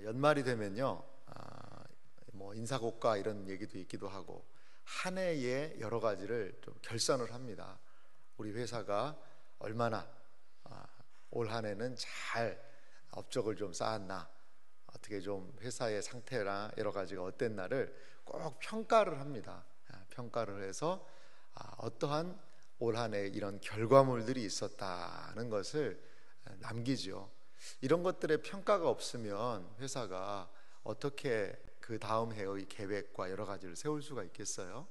연말이 되면요, 뭐 인사고과 이런 얘기도 있기도 하고 한 해에 여러 가지를 좀 결산을 합니다. 우리 회사가 얼마나 올 한 해는 잘 업적을 좀 쌓았나, 어떻게 좀 회사의 상태나 여러 가지가 어땠나를 꼭 평가를 합니다. 평가를 해서 어떠한 올 한 해 이런 결과물들이 있었다는 것을 남기죠. 이런 것들의 평가가 없으면 회사가 어떻게 그 다음 해의 계획과 여러 가지를 세울 수가 있겠어요?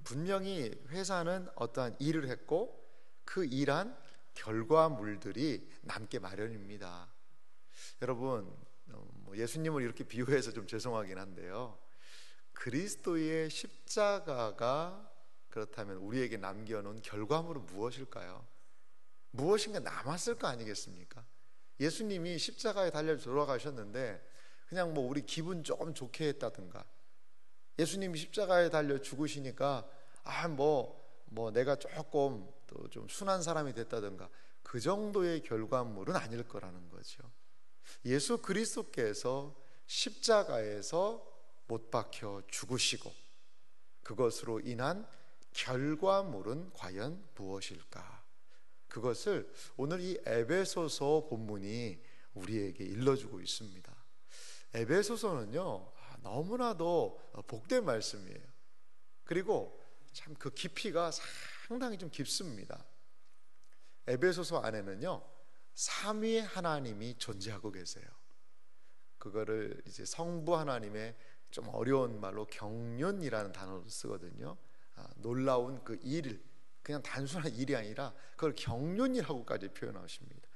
분명히 회사는 어떠한 일을 했고 그 일한 결과물들이 남게 마련입니다. 여러분, 예수님을 이렇게 비유해서 좀 죄송하긴 한데요, 그리스도의 십자가가 그렇다면 우리에게 남겨놓은 결과물은 무엇일까요? 무엇인가 남았을 거 아니겠습니까? 예수님이 십자가에 달려 돌아가셨는데 그냥 뭐 우리 기분 조금 좋게 했다든가, 예수님이 십자가에 달려 죽으시니까 내가 조금 또 좀 순한 사람이 됐다든가, 그 정도의 결과물은 아닐 거라는 거죠. 예수 그리스도께서 십자가에서 못 박혀 죽으시고 그것으로 인한 결과물은 과연 무엇일까? 그것을 오늘 이 에베소서 본문이 우리에게 일러주고 있습니다. 에베소서는요, 너무나도 복된 말씀이에요. 그리고 참 그 깊이가 상당히 좀 깊습니다. 에베소서 안에는요, 삼위 하나님이 존재하고 계세요. 그거를 이제 성부 하나님의 좀 어려운 말로 경륜이라는 단어를 쓰거든요. 놀라운 그 일, 그냥 단순한 일이 아니라 그걸 경륜이라고까지 표현하십니다.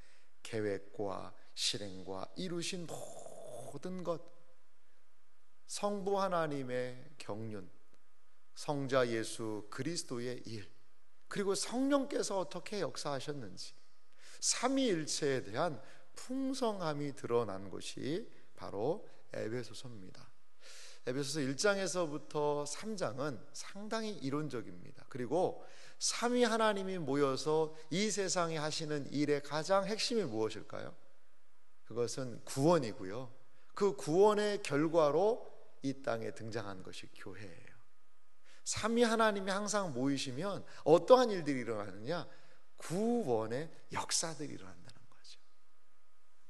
계획과 실행과 이루신 모든 것, 성부 하나님의 경륜, 성자 예수 그리스도의 일, 그리고 성령께서 어떻게 역사하셨는지, 삼위일체에 대한 풍성함이 드러난 것이 바로 에베소서입니다. 에베소서 1장에서부터 3장은 상당히 이론적입니다. 그리고 삼위 하나님이 모여서 이 세상에 하시는 일의 가장 핵심이 무엇일까요? 그것은 구원이고요, 그 구원의 결과로 이 땅에 등장한 것이 교회예요. 삼위 하나님이 항상 모이시면 어떠한 일들이 일어나느냐? 구원의 역사들이 일어난다는 거죠.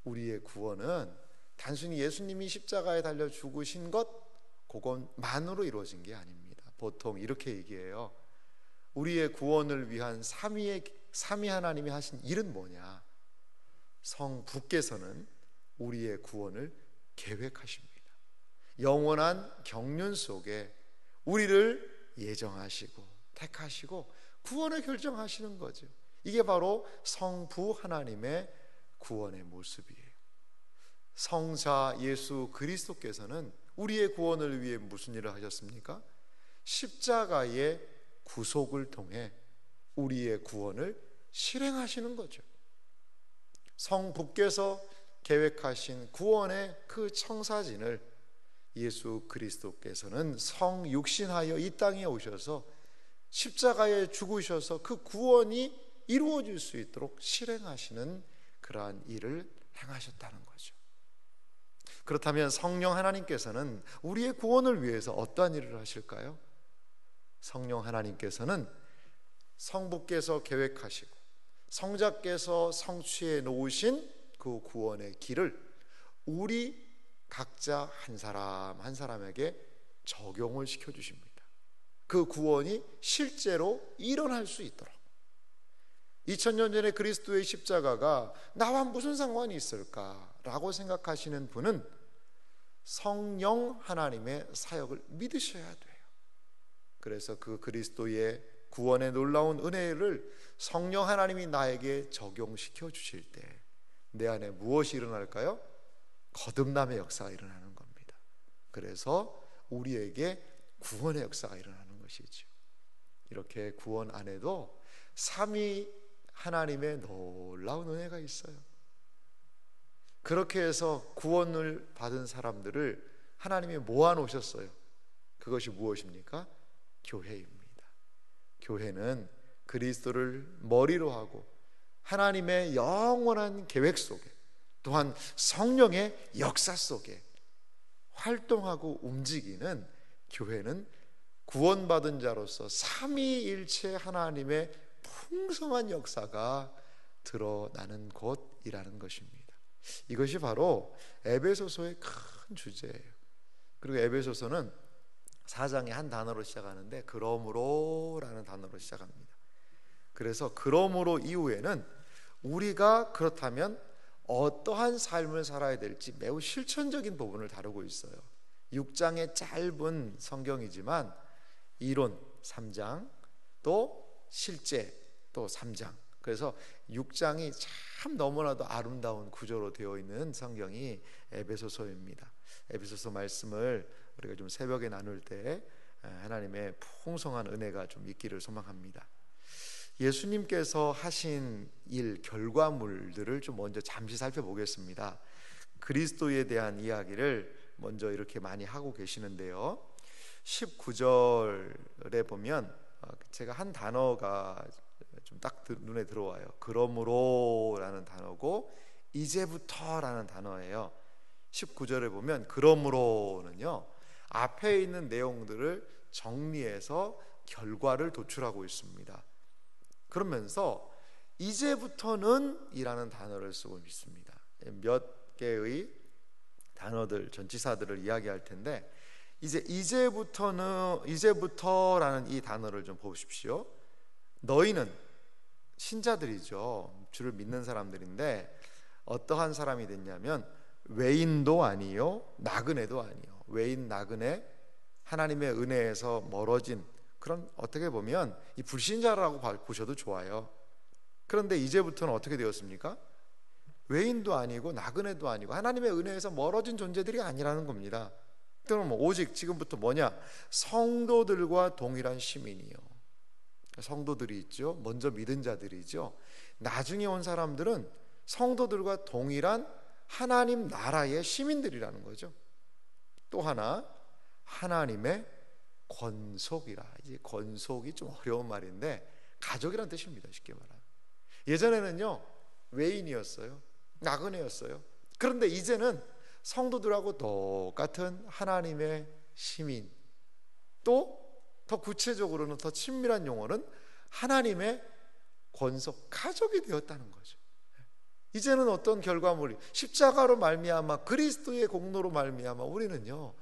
우리의 구원은 단순히 예수님이 십자가에 달려 죽으신 것, 그것만으로 이루어진 게 아닙니다. 보통 이렇게 얘기해요. 우리의 구원을 위한 삼위 하나님이 하신 일은 뭐냐? 성부께서는 우리의 구원을 계획하십니다. 영원한 경륜 속에 우리를 예정하시고 택하시고 구원을 결정하시는 거죠. 이게 바로 성부 하나님의 구원의 모습이에요. 성자 예수 그리스도께서는 우리의 구원을 위해 무슨 일을 하셨습니까? 십자가의 구속을 통해 우리의 구원을 실행하시는 거죠. 성부께서 계획하신 구원의 그 청사진을 예수 그리스도께서는 성육신하여 이 땅에 오셔서 십자가에 죽으셔서 그 구원이 이루어질 수 있도록 실행하시는 그러한 일을 행하셨다는 거죠. 그렇다면 성령 하나님께서는 우리의 구원을 위해서 어떠한 일을 하실까요? 성령 하나님께서는 성부께서 계획하시고 성자께서 성취해 놓으신 그 구원의 길을 우리 각자 한 사람 한 사람에게 적용을 시켜주십니다. 그 구원이 실제로 일어날 수 있도록. 2000년 전에 그리스도의 십자가가 나와 무슨 상관이 있을까라고 생각하시는 분은 성령 하나님의 사역을 믿으셔야 돼요. 그래서 그 그리스도의 구원의 놀라운 은혜를 성령 하나님이 나에게 적용시켜 주실 때 내 안에 무엇이 일어날까요? 거듭남의 역사가 일어나는 겁니다. 그래서 우리에게 구원의 역사가 일어나는 것이죠. 이렇게 구원 안에도 삼위 하나님의 놀라운 은혜가 있어요. 그렇게 해서 구원을 받은 사람들을 하나님이 모아놓으셨어요. 그것이 무엇입니까? 교회입니다. 교회는 그리스도를 머리로 하고 하나님의 영원한 계획 속에 또한 성령의 역사 속에 활동하고 움직이는 교회는 구원받은 자로서 삼위일체 하나님의 풍성한 역사가 드러나는 곳이라는 것입니다. 이것이 바로 에베소서의 큰 주제예요. 그리고 에베소서는 4장의 한 단어로 시작하는데 그러므로라는 단어로 시작합니다. 그래서 그러므로 이후에는 우리가 그렇다면 어떠한 삶을 살아야 될지 매우 실천적인 부분을 다루고 있어요. 6장의 짧은 성경이지만 이론 3장 또 실제 또 3장, 그래서 6장이 참 너무나도 아름다운 구조로 되어 있는 성경이 에베소서입니다. 에베소서 말씀을 우리가 좀 새벽에 나눌 때 하나님의 풍성한 은혜가 좀 있기를 소망합니다. 예수님께서 하신 일 결과물들을 좀 먼저 잠시 살펴보겠습니다. 그리스도에 대한 이야기를 먼저 이렇게 많이 하고 계시는데요, 19절에 보면 제가 한 단어가 좀 딱 눈에 들어와요. 그러므로라는 단어고 이제부터라는 단어예요. 19절에 보면 그러므로는요, 앞에 있는 내용들을 정리해서 결과를 도출하고 있습니다. 그러면서 이제부터는 이라는 단어를 쓰고 있습니다. 몇 개의 단어들, 전치사들을 이야기할 텐데 이제부터라는 이 단어를 좀 보십시오. 너희는 신자들이죠. 주를 믿는 사람들인데 어떠한 사람이 됐냐면 외인도 아니요 나그네도 아니요. 외인 나그네, 하나님의 은혜에서 멀어진 그런, 어떻게 보면 이 불신자라고 보셔도 좋아요. 그런데 이제부터는 어떻게 되었습니까? 외인도 아니고 나그네도 아니고 하나님의 은혜에서 멀어진 존재들이 아니라는 겁니다. 그럼 오직 지금부터 뭐냐? 성도들과 동일한 시민이요. 성도들이 있죠. 먼저 믿은 자들이죠. 나중에 온 사람들은 성도들과 동일한 하나님 나라의 시민들이라는 거죠. 또 하나, 하나님의 권속이라. 이제 권속이 좀 어려운 말인데 가족이란 뜻입니다. 쉽게 말하면. 예전에는요 외인이었어요. 나그네였어요. 그런데 이제는 성도들하고 똑같은 하나님의 시민, 또 더 구체적으로는 더 친밀한 용어는 하나님의 권속, 가족이 되었다는 거죠. 이제는 어떤 결과물이 십자가로 말미암아 그리스도의 공로로 말미암아 우리는요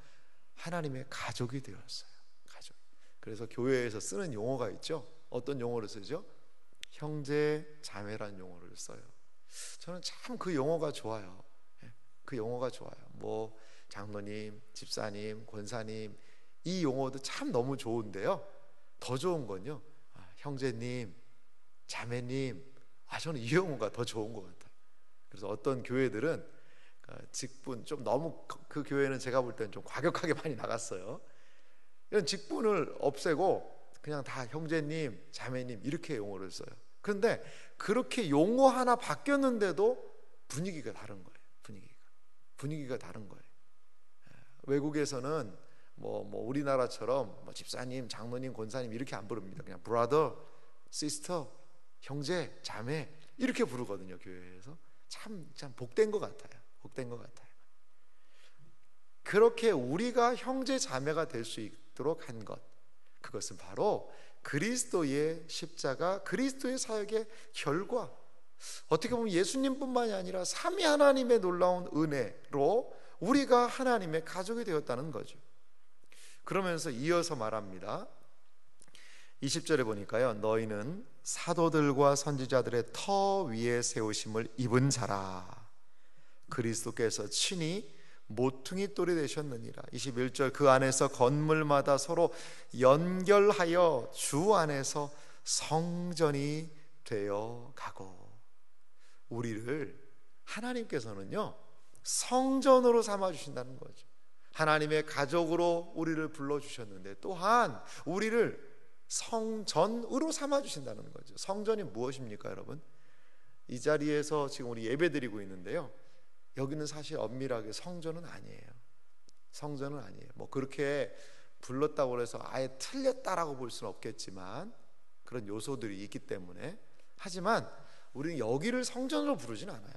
하나님의 가족이 되었어요. 가족. 그래서 교회에서 쓰는 용어가 있죠. 어떤 용어를 쓰죠? 형제 자매란 용어를 써요. 저는 참 그 용어가 좋아요. 그 용어가 좋아요. 뭐 장로님, 집사님, 권사님, 이 용어도 참 너무 좋은데요, 더 좋은 건요 형제님, 자매님. 저는 이 용어가 더 좋은 것 같아요. 그래서 어떤 교회들은 직분, 좀 너무 그 교회는 제가 볼 때는 좀 과격하게 많이 나갔어요. 이런 직분을 없애고 그냥 다 형제님, 자매님 이렇게 용어를 써요. 그런데 그렇게 용어 하나 바뀌었는데도 분위기가 다른 거예요. 분위기가 다른 거예요. 외국에서는 뭐 우리나라처럼 뭐 집사님, 장로님, 권사님 이렇게 안 부릅니다. 그냥 brother, sister, 형제, 자매 이렇게 부르거든요. 교회에서 참 복된 것 같아요. 복된 것 같아요. 그렇게 우리가 형제 자매가 될 수 있도록 한 것, 그것은 바로 그리스도의 십자가, 그리스도의 사역의 결과. 어떻게 보면 예수님뿐만이 아니라 삼위 하나님의 놀라운 은혜로 우리가 하나님의 가족이 되었다는 거죠. 그러면서 이어서 말합니다. 20절에 보니까요, 너희는 사도들과 선지자들의 터 위에 세우심을 입은 자라. 그리스도께서 친히 모퉁이 돌이 되셨느니라. 21절, 그 안에서 건물마다 서로 연결하여 주 안에서 성전이 되어 가고. 우리를 하나님께서는요 성전으로 삼아 주신다는 거죠. 하나님의 가족으로 우리를 불러주셨는데 또한 우리를 성전으로 삼아 주신다는 거죠. 성전이 무엇입니까, 여러분? 이 자리에서 지금 우리 예배드리고 있는데요, 여기는 사실 엄밀하게 성전은 아니에요. 성전은 아니에요. 뭐 그렇게 불렀다고 해서 아예 틀렸다라고 볼 수는 없겠지만 그런 요소들이 있기 때문에. 하지만 우리는 여기를 성전으로 부르진 않아요.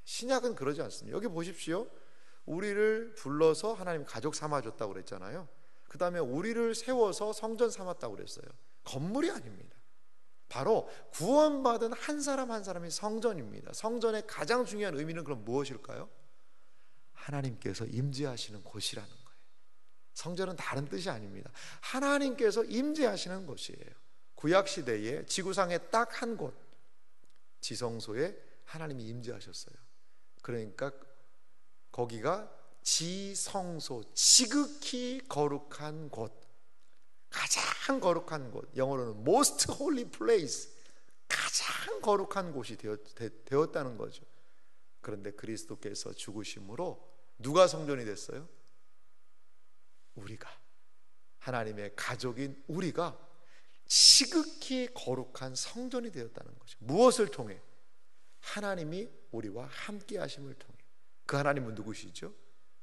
신약은 그러지 않습니다. 여기 보십시오. 우리를 불러서 하나님 가족 삼아줬다고 그랬잖아요. 그 다음에 우리를 세워서 성전 삼았다고 그랬어요. 건물이 아닙니다. 바로 구원받은 한 사람 한 사람이 성전입니다. 성전의 가장 중요한 의미는 그럼 무엇일까요? 하나님께서 임재하시는 곳이라는 거예요. 성전은 다른 뜻이 아닙니다. 하나님께서 임재하시는 곳이에요. 구약시대에 지구상에 딱 한 곳, 지성소에 하나님이 임재하셨어요. 그러니까 거기가 지성소, 지극히 거룩한 곳, 가장 거룩한 곳, 영어로는 most holy place, 가장 거룩한 곳이 되었다는 거죠. 그런데 그리스도께서 죽으심으로 누가 성전이 됐어요? 우리가, 하나님의 가족인 우리가 지극히 거룩한 성전이 되었다는 거죠. 무엇을 통해? 하나님이 우리와 함께 하심을 통해. 그 하나님은 누구시죠?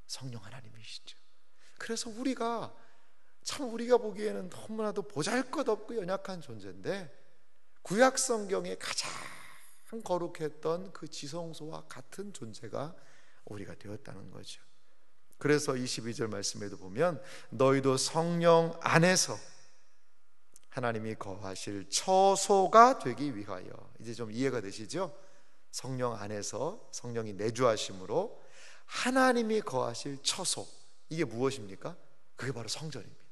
성령 하나님이시죠. 그래서 우리가 보기에는 너무나도 보잘것없고 연약한 존재인데 구약 성경에 가장 거룩했던 그 지성소와 같은 존재가 우리가 되었다는 거죠. 그래서 22절 말씀에도 보면 너희도 성령 안에서 하나님이 거하실 처소가 되기 위하여, 이제 좀 이해가 되시죠? 성령 안에서 성령이 내주하심으로 하나님이 거하실 처소, 이게 무엇입니까? 그게 바로 성전입니다.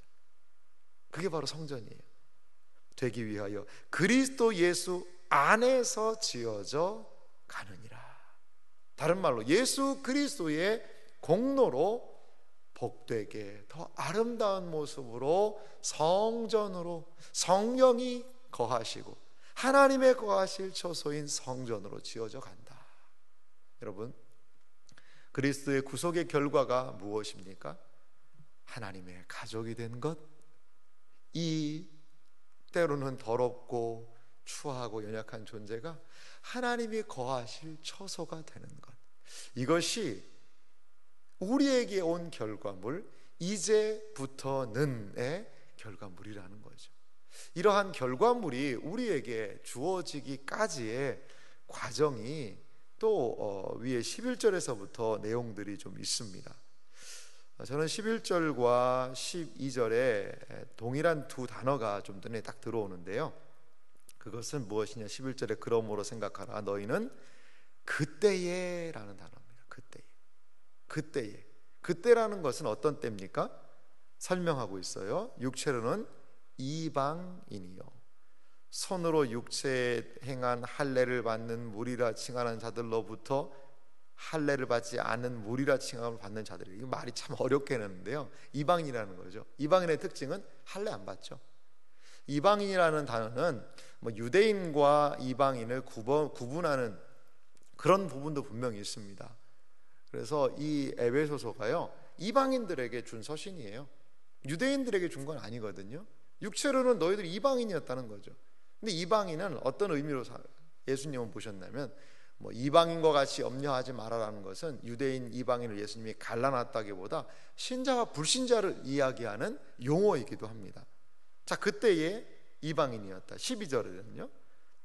그게 바로 성전이에요. 되기 위하여 그리스도 예수 안에서 지어져 가느니라. 다른 말로 예수 그리스도의 공로로 복되게 더 아름다운 모습으로 성전으로 성령이 거하시고 하나님의 거하실 처소인 성전으로 지어져 간다. 여러분, 그리스도의 구속의 결과가 무엇입니까? 하나님의 가족이 된 것, 이 때로는 더럽고 추하고 연약한 존재가 하나님이 거하실 처소가 되는 것, 이것이 우리에게 온 결과물, 이제부터는의 결과물이라는 거죠. 이러한 결과물이 우리에게 주어지기까지의 과정이 또 위에 11절에서부터 내용들이 좀 있습니다. 저는 11절과 12절에 동일한 두 단어가 좀 눈에 딱 들어오는데요, 그것은 무엇이냐? 11절에 그러므로 생각하라 너희는 그때에 라는 단어입니다. 그때에. 그때라는 것은 어떤 때입니까? 설명하고 있어요. 육체로는 이방인이요 손으로 육체에 행한 할례를 받는 무리라 칭하는 자들로부터 할례를 받지 않은 무리라 칭함을 받는 자들이, 이거 말이 참 어렵게 했는데요, 이방인이라는 거죠. 이방인의 특징은 할례 안 받죠. 이방인이라는 단어는 뭐 유대인과 이방인을 구분하는 그런 부분도 분명히 있습니다. 그래서 이 에베소서가요, 이방인들에게 준 서신이에요. 유대인들에게 준 건 아니거든요. 육체로는 너희들 이방인이었다는 거죠. 근데 이방인은 어떤 의미로 예수님은 보셨냐면, 뭐 이방인과 같이 염려하지 말아라는 것은 유대인 이방인을 예수님이 갈라놨다기보다 신자와 불신자를 이야기하는 용어이기도 합니다. 자, 그때에 이방인이었다. 12절에는요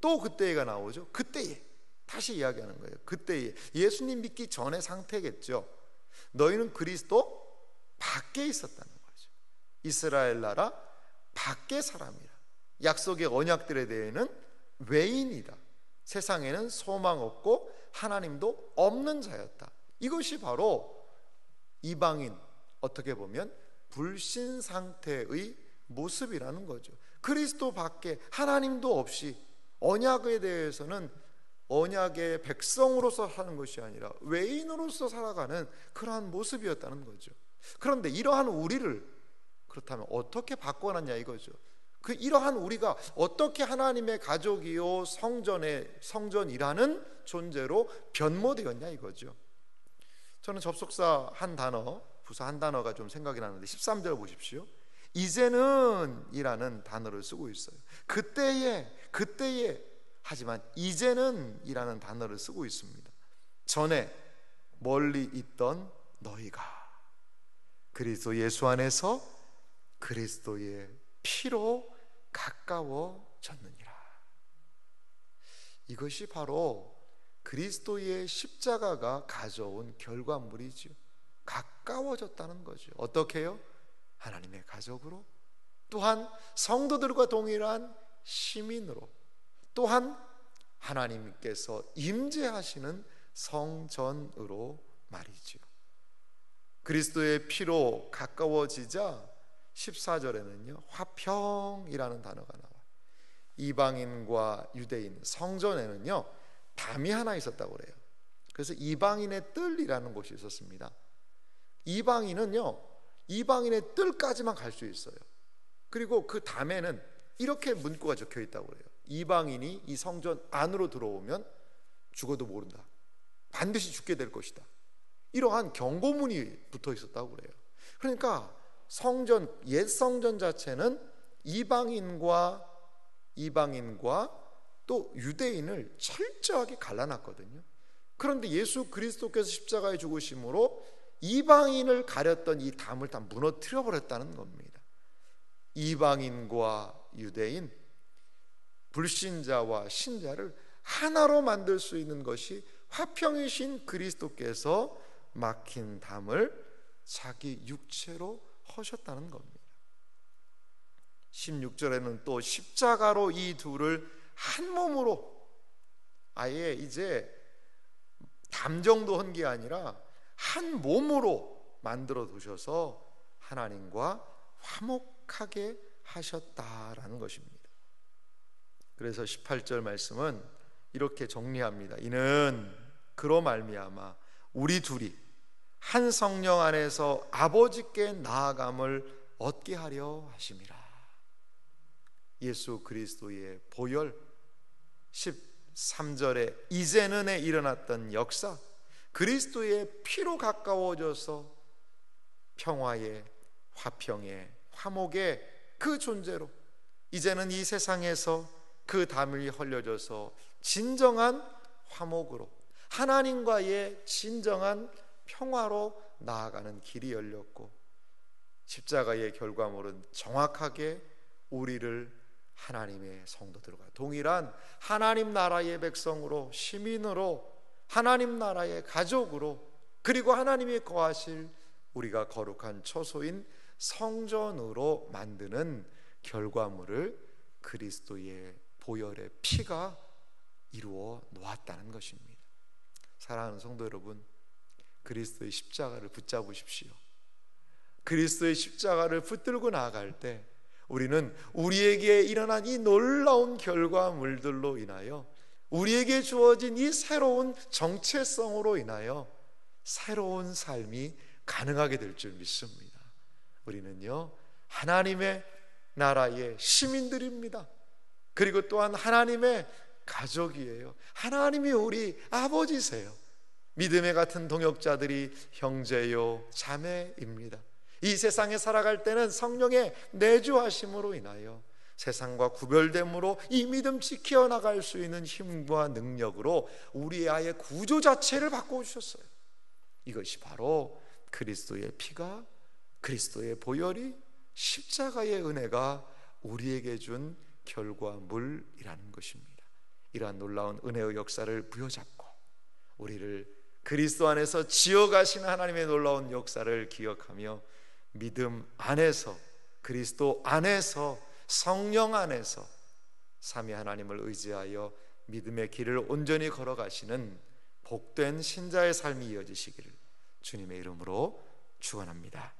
또 그때가 나오죠. 그때에 다시 이야기하는 거예요. 그때에 예수님 믿기 전의 상태겠죠. 너희는 그리스도 밖에 있었다는 거죠. 이스라엘 나라 밖의 사람이라. 약속의 언약들에 대해는 외인이다. 세상에는 소망 없고 하나님도 없는 자였다. 이것이 바로 이방인, 어떻게 보면 불신 상태의 모습이라는 거죠. 그리스도 밖에 하나님도 없이 언약에 대해서는 언약의 백성으로서 사는 것이 아니라 외인으로서 살아가는 그러한 모습이었다는 거죠. 그런데 이러한 우리를 그렇다면 어떻게 바꿔놨냐 이거죠. 이러한 우리가 어떻게 하나님의 가족이요 성전이라는 존재로 변모되었냐 이거죠. 저는 접속사 한 단어, 부사 한 단어가 좀 생각이 나는데 13절 보십시오. 이제는 이라는 단어를 쓰고 있어요. 그때에 하지만 이제는 이라는 단어를 쓰고 있습니다. 전에 멀리 있던 너희가 그리스도 예수 안에서 그리스도의 피로 가까워졌느니라. 이것이 바로 그리스도의 십자가가 가져온 결과물이지요. 가까워졌다는 거죠. 어떻게요? 하나님의 가족으로, 또한 성도들과 동일한 시민으로, 또한 하나님께서 임재하시는 성전으로 말이지요. 그리스도의 피로 가까워지자 14절에는요 화평이라는 단어가 나와요. 이방인과 유대인, 성전에는요 담이 하나 있었다고 그래요. 그래서 이방인의 뜰이라는 곳이 있었습니다. 이방인은요 이방인의 뜰까지만 갈 수 있어요. 그리고 그 담에는 이렇게 문구가 적혀 있다고 그래요. 이방인이 이 성전 안으로 들어오면 죽어도 모른다, 반드시 죽게 될 것이다, 이러한 경고문이 붙어 있었다고 그래요. 그러니까 성전, 옛 성전 자체는 이방인과 또 유대인을 철저하게 갈라놨거든요. 그런데 예수 그리스도께서 십자가에 죽으심으로 이방인을 가렸던 이 담을 다 무너뜨려 버렸다는 겁니다. 이방인과 유대인, 불신자와 신자를 하나로 만들 수 있는 것이 화평이신 그리스도께서 막힌 담을 자기 육체로 허셨다는 겁니다. 16절에는 또 십자가로 이 둘을 한 몸으로, 아예 이제 담 정도 한 게 아니라 한 몸으로 만들어 두셔서 하나님과 화목하게 하셨다라는 것입니다. 그래서 18절 말씀은 이렇게 정리합니다. 이는 그로 말미암아 우리 둘이 한 성령 안에서 아버지께 나아감을 얻게 하려 하심이라. 예수 그리스도의 보혈, 13절에 이제는에 일어났던 역사, 그리스도의 피로 가까워져서 평화의, 화평의, 화목의 그 존재로 이제는 이 세상에서 그 담이 흘려져서 진정한 화목으로, 하나님과의 진정한 평화로 나아가는 길이 열렸고, 십자가의 결과물은 정확하게 우리를 하나님의 성도들과 동일한 하나님 나라의 백성으로, 시민으로, 하나님 나라의 가족으로, 그리고 하나님이 거하실 우리가 거룩한 처소인 성전으로 만드는 결과물을 그리스도의 보혈의 피가 이루어 놓았다는 것입니다. 사랑하는 성도 여러분, 그리스도의 십자가를 붙잡으십시오. 그리스도의 십자가를 붙들고 나아갈 때 우리는 우리에게 일어난 이 놀라운 결과물들로 인하여, 우리에게 주어진 이 새로운 정체성으로 인하여 새로운 삶이 가능하게 될 줄 믿습니다. 우리는요 하나님의 나라의 시민들입니다. 그리고 또한 하나님의 가족이에요. 하나님이 우리 아버지세요. 믿음의 같은 동역자들이 형제요 자매입니다. 이 세상에 살아갈 때는 성령의 내주하심으로 인하여 세상과 구별됨으로 이 믿음 지켜 나갈 수 있는 힘과 능력으로 우리의 아예 구조 자체를 바꿔주셨어요. 이것이 바로 그리스도의 피가, 그리스도의 보혈이, 십자가의 은혜가 우리에게 준 결과물이라는 것입니다. 이러한 놀라운 은혜의 역사를 부여잡고 우리를 그리스도 안에서 지어가시는 하나님의 놀라운 역사를 기억하며 믿음 안에서, 그리스도 안에서, 성령 안에서 삼위 하나님을 의지하여 믿음의 길을 온전히 걸어가시는 복된 신자의 삶이 이어지시기를 주님의 이름으로 축원합니다.